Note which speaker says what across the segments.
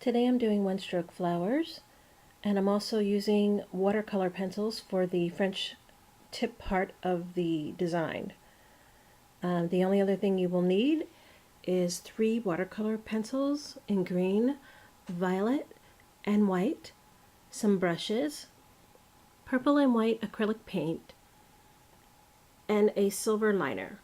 Speaker 1: Today I'm doing one-stroke flowers, and I'm also using watercolor pencils for the French tip part of the design. The only other thing you will need is 3 watercolor pencils in green, violet, and white, some brushes, purple and white acrylic paint, and a silver liner.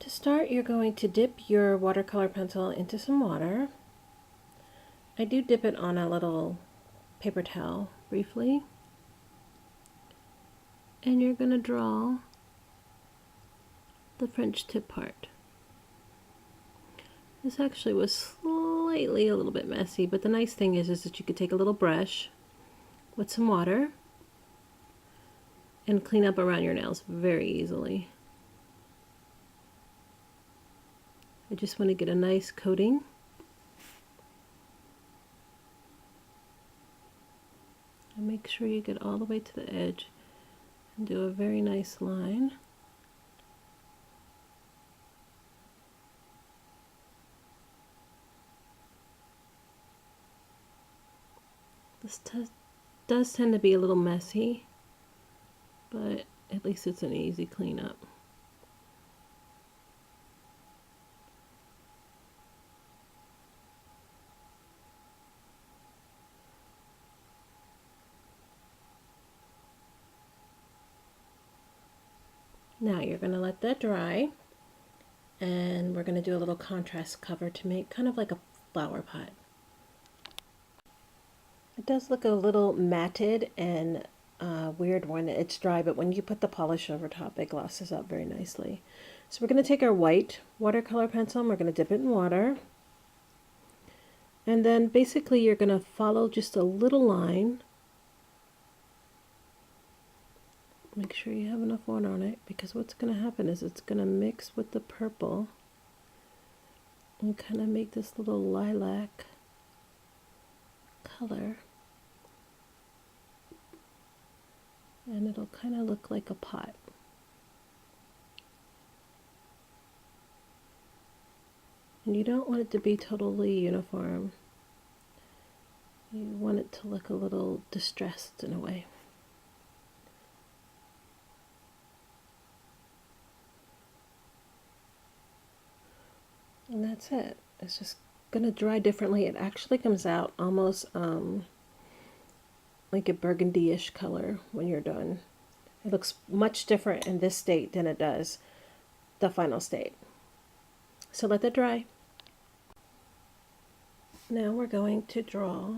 Speaker 1: To start, you're going to dip your watercolor pencil into some water. I do dip it on a little paper towel briefly. And you're going to draw the French tip part. This actually was slightly a little bit messy, but the nice thing is that you could take a little brush with some water and clean up around your nails very easily. I just want to get a nice coating. And make sure you get all the way to the edge and do a very nice line. This does tend to be a little messy, but at least it's an easy cleanup. Now you're going to let that dry, and we're going to do a little contrast cover to make kind of like a flower pot. It does look a little matted and weird when it's dry, but when you put the polish over top, it glosses up very nicely. So we're going to take our white watercolor pencil and we're going to dip it in water. And then basically you're going to follow just a little line. Make sure you have enough water on it, because what's going to happen is it's going to mix with the purple and kind of make this little lilac color. And it'll kind of look like a pot. And you don't want it to be totally uniform. You want it to look a little distressed in a way. And that's it. It's just going to dry differently. It actually comes out almost like a burgundy-ish color when you're done. It looks much different in this state than it does the final state. So let that dry. Now we're going to draw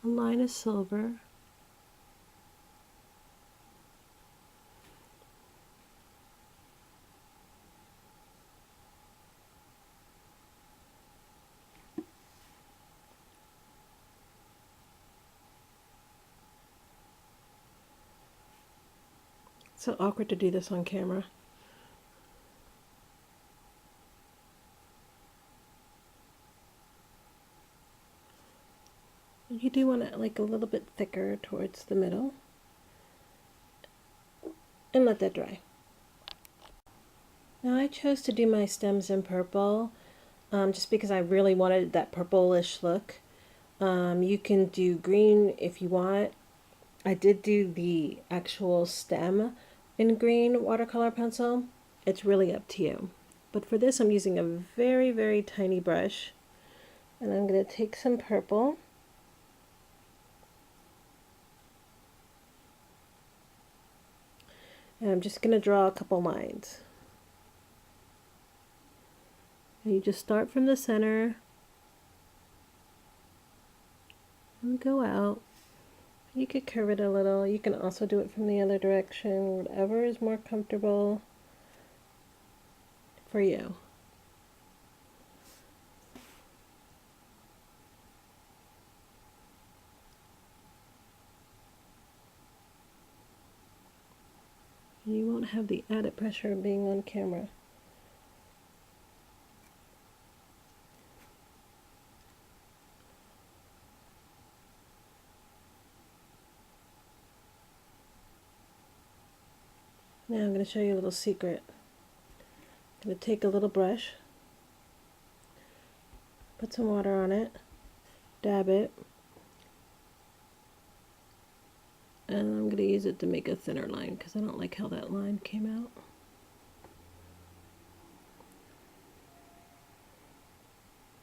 Speaker 1: a line of silver . So awkward to do this on camera. You do want it like a little bit thicker towards the middle. And let that dry. Now I chose to do my stems in purple just because I really wanted that purplish look. You can do green if you want. I did do the actual stem in green watercolor pencil. It's really up to you. But for this I'm using a very, very tiny brush. And I'm going to take some purple. And I'm just going to draw a couple lines. And you just start from the center and go out. You could curve it a little. You can also do it from the other direction, whatever is more comfortable for you. You won't have the added pressure of being on camera. Now I'm going to show you a little secret. I'm going to take a little brush, put some water on it, dab it, and I'm going to use it to make a thinner line because I don't like how that line came out.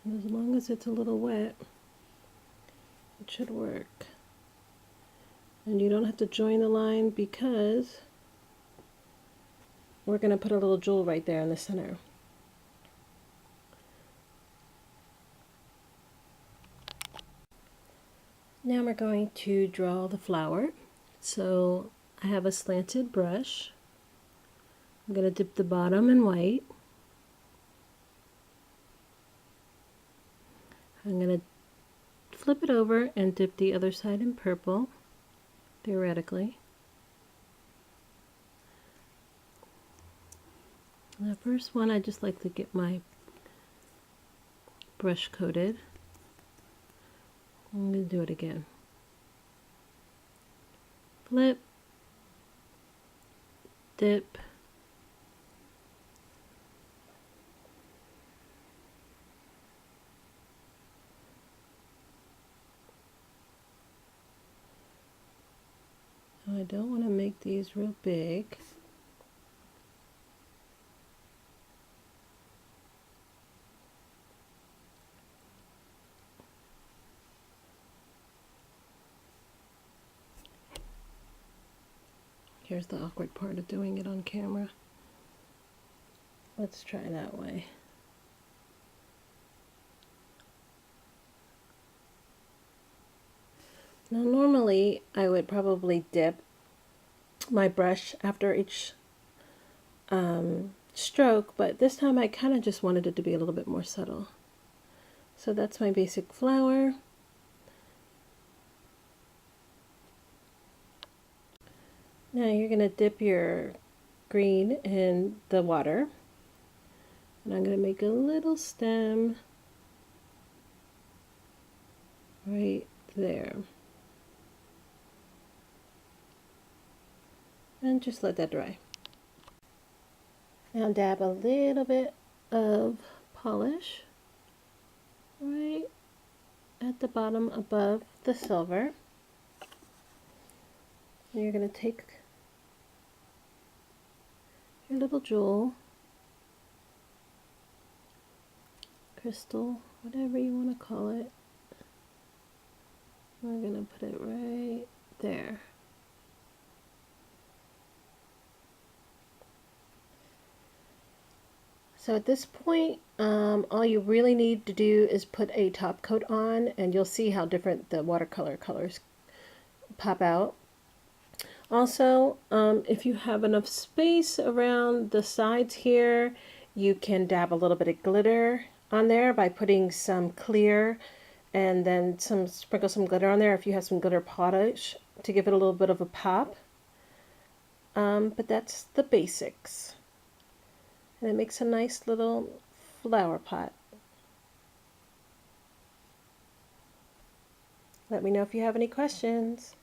Speaker 1: And as long as it's a little wet, it should work. And you don't have to join the line because we're going to put a little jewel right there in the center. Now we're going to draw the flower. So I have a slanted brush. I'm going to dip the bottom in white. I'm going to flip it over and dip the other side in purple, theoretically. The first one I just like to get my brush coated. I'm going to do it again. Flip, dip, I don't want to make these real big. Here's the awkward part of doing it on camera. Let's try that way. Now normally I would probably dip my brush after each stroke, but this time I kind of just wanted it to be a little bit more subtle. So that's my basic flower. Now you're going to dip your green in the water, and I'm going to make a little stem right there. And just let that dry. Now dab a little bit of polish right at the bottom above the silver. And you're going to take your little jewel, crystal, whatever you want to call it. We're going to put it right there. So at this point, all you really need to do is put a top coat on, and you'll see how different the watercolor colors pop out. Also, if you have enough space around the sides here, you can dab a little bit of glitter on there by putting some clear and then sprinkle some glitter on there if you have some glitter polish to give it a little bit of a pop. But that's the basics. And it makes a nice little flower pot. Let me know if you have any questions.